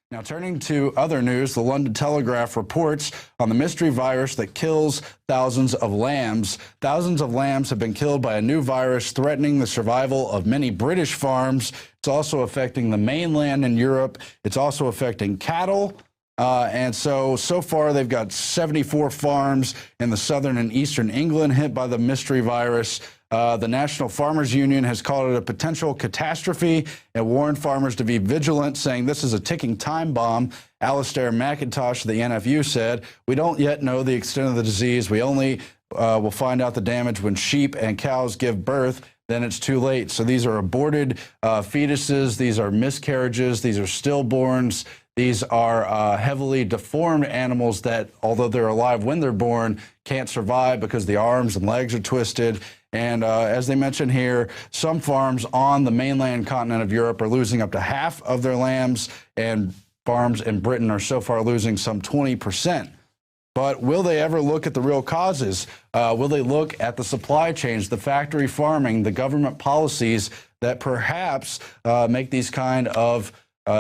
Now, turning to other news, the London Telegraph reports on the mystery virus that kills thousands of lambs. Thousands of lambs have been killed by a new virus threatening the survival of many British farms. It's also affecting the mainland in Europe. It's also affecting cattle. And so far, they've got 74 farms in the southern and eastern England hit by the mystery virus. The National Farmers Union has called it a potential catastrophe and warned farmers to be vigilant, saying this is a ticking time bomb. Alistair McIntosh of the NFU said, "We don't yet know the extent of the disease. We only will find out the damage when sheep and cows give birth. Then it's too late." So these are aborted fetuses. These are miscarriages. These are stillborns. These are heavily deformed animals that, although they're alive when they're born, can't survive because the arms and legs are twisted. And as they mentioned here, some farms on the mainland continent of Europe are losing up to half of their lambs, and farms in Britain are so far losing some 20%. But will they ever look at the real causes? Will they look at the supply chains, the factory farming, the government policies that perhaps make these kind of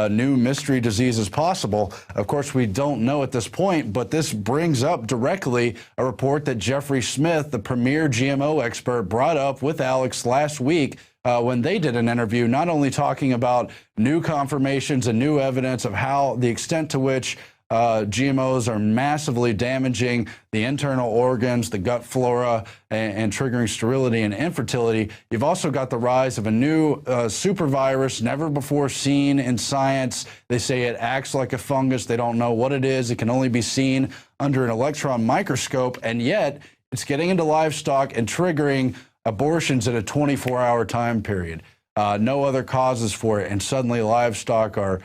new mystery diseases possible? Of course, we don't know at this point, but this brings up directly a report that Jeffrey Smith, the premier GMO expert, brought up with Alex last week when they did an interview, not only talking about new confirmations and new evidence of how the extent to which GMOs are massively damaging the internal organs, the gut flora, and triggering sterility and infertility. You've also got the rise of a new super virus never before seen in science. They say it acts like a fungus. They don't know what it is. It can only be seen under an electron microscope, and yet it's getting into livestock and triggering abortions in a 24-hour time period. No other causes for it, and suddenly livestock are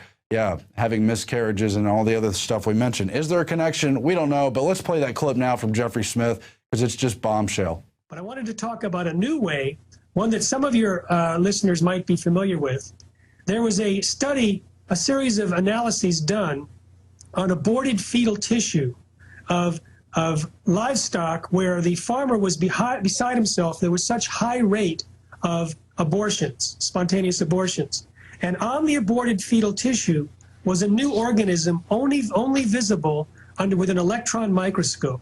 having miscarriages and all the other stuff we mentioned. Is there a connection? We don't know, but let's play that clip now from Jeffrey Smith because it's just bombshell. But I wanted to talk about a new way, one that some of your listeners might be familiar with. There was a study, a series of analyses done on aborted fetal tissue of livestock where the farmer was beside himself. There was such high rate of abortions, spontaneous abortions. And on the aborted fetal tissue was a new organism only visible with an electron microscope.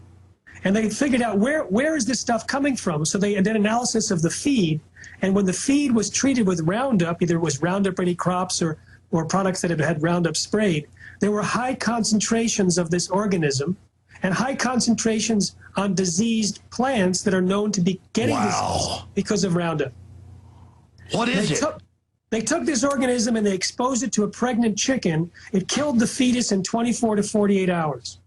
And they figured out where is this stuff coming from? So they did analysis of the feed. And when the feed was treated with Roundup, either it was Roundup Ready crops or products that had Roundup sprayed, there were high concentrations of this organism and high concentrations on diseased plants that are known to be getting disease because of Roundup. What is it? They took this organism and they exposed it to a pregnant chicken. It killed the fetus in 24 to 48 hours.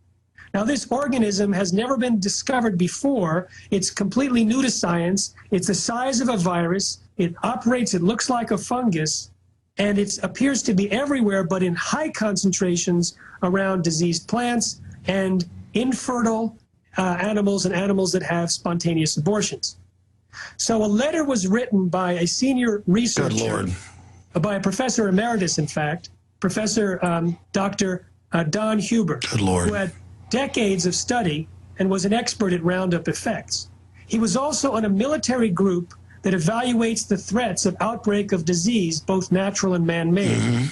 Now, this organism has never been discovered before. It's completely new to science. It's the size of a virus. It operates, it looks like a fungus, and it appears to be everywhere, but in high concentrations around diseased plants and infertile animals and animals that have spontaneous abortions. So a letter was written by a senior researcher. Good Lord. By a professor emeritus, in fact, Professor Dr. Don Huber, Good Lord. who had decades of study and was an expert at Roundup effects. He was also on a military group that evaluates the threats of outbreak of disease, both natural and man-made.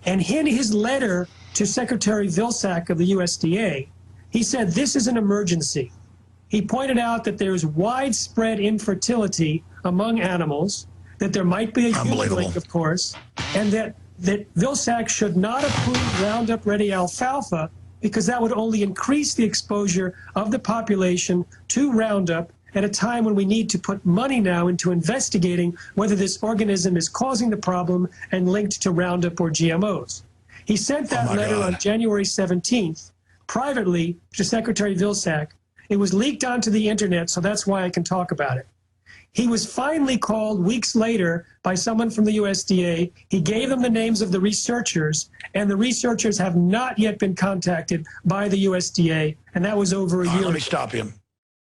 And in his letter to Secretary Vilsack of the USDA, he said this is an emergency. He pointed out that there is widespread infertility among animals, that there might be a human link, of course, and that Vilsack should not approve Roundup Ready alfalfa because that would only increase the exposure of the population to Roundup at a time when we need to put money now into investigating whether this organism is causing the problem and linked to Roundup or GMOs. He sent that letter on January 17th privately to Secretary Vilsack. It was leaked onto the internet, so that's why I can talk about it. He was finally called weeks later by someone from the USDA. He gave them the names of the researchers, and the researchers have not yet been contacted by the USDA, and that was over a year ago. Let me stop him.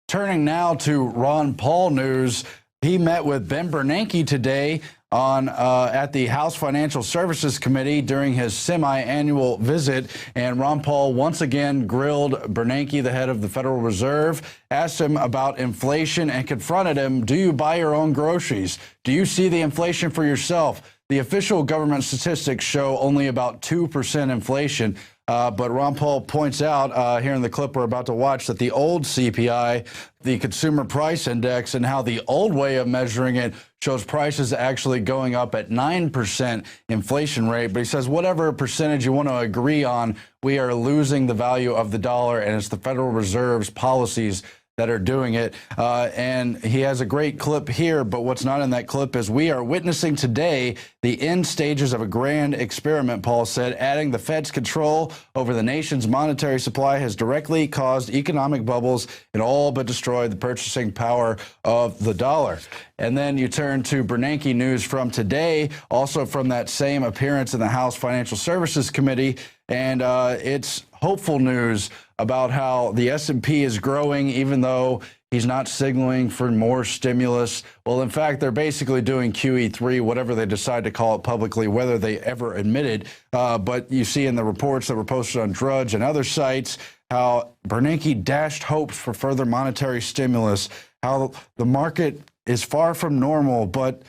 Turning now to Ron Paul news. He met with Ben Bernanke today at the House Financial Services Committee during his semi-annual visit, and Ron Paul once again grilled Bernanke, the head of the Federal Reserve, asked him about inflation and confronted him, do you buy your own groceries? Do you see the inflation for yourself? The official government statistics show only about 2% inflation. But Ron Paul points out here in the clip we're about to watch that the old CPI, the Consumer Price Index, and how the old way of measuring it shows prices actually going up at 9% inflation rate. But he says whatever percentage you want to agree on, we are losing the value of the dollar, and it's the Federal Reserve's policies that are doing it. And he has a great clip here, but what's not in that clip is we are witnessing today the end stages of a grand experiment, Paul said, adding the Fed's control over the nation's monetary supply has directly caused economic bubbles and all but destroyed the purchasing power of the dollar. And then you turn to Bernanke news from today, also from that same appearance in the House Financial Services Committee. And it's hopeful news about how the S&P is growing, even though he's not signaling for more stimulus. Well, in fact, they're basically doing QE3, whatever they decide to call it publicly, whether they ever admit it. But you see in the reports that were posted on Drudge and other sites how Bernanke dashed hopes for further monetary stimulus, how the market is far from normal, but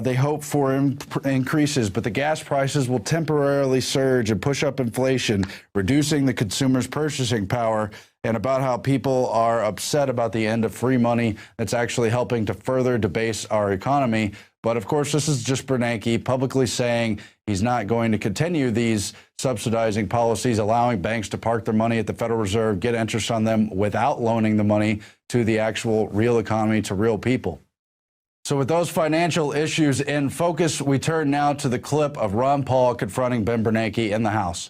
they hope for increases, but the gas prices will temporarily surge and push up inflation, reducing the consumer's purchasing power, and about how people are upset about the end of free money that's actually helping to further debase our economy. But of course, this is just Bernanke publicly saying he's not going to continue these subsidizing policies, allowing banks to park their money at the Federal Reserve, get interest on them without loaning the money to the actual real economy, to real people. So with those financial issues in focus, we turn now to the clip of Ron Paul confronting Ben Bernanke in the House.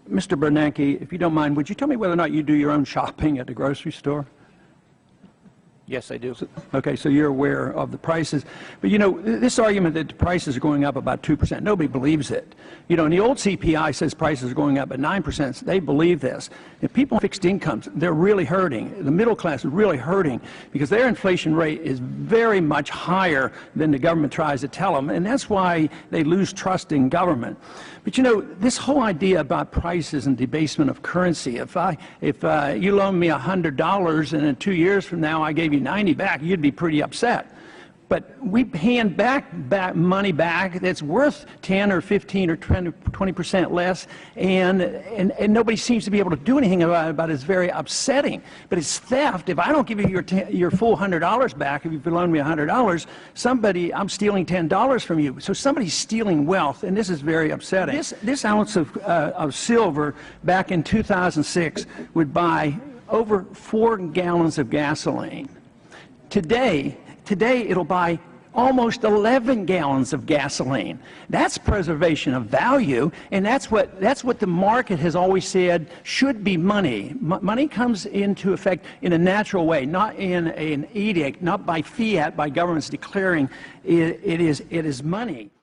Mr. Bernanke, if you don't mind, would you tell me whether or not you do your own shopping at the grocery store? Yes, I do. Okay, so you're aware of the prices. But, you know, this argument that the prices are going up about 2%, nobody believes it. You know, and the old CPI says prices are going up at 9%. They believe this. If people on fixed incomes, they're really hurting. The middle class is really hurting because their inflation rate is very much higher than the government tries to tell them, and that's why they lose trust in government. But, you know, this whole idea about prices and debasement of currency, if you loan me $100 and in 2 years from now I gave you 90 back, you'd be pretty upset. But we hand back money back that's worth 10 or 15 or 20% less, and nobody seems to be able to do anything about it. It's very upsetting. But it's theft. If I don't give you your full $100 back, if you loan me $100, I'm stealing $10 from you. So somebody's stealing wealth, and this is very upsetting. This ounce of silver back in 2006 would buy over 4 gallons of gasoline. Today it'll buy almost 11 gallons of gasoline. That's preservation of value, and that's what the market has always said should be money. Money comes into effect in a natural way, not in an edict, not by fiat, by governments declaring it is money.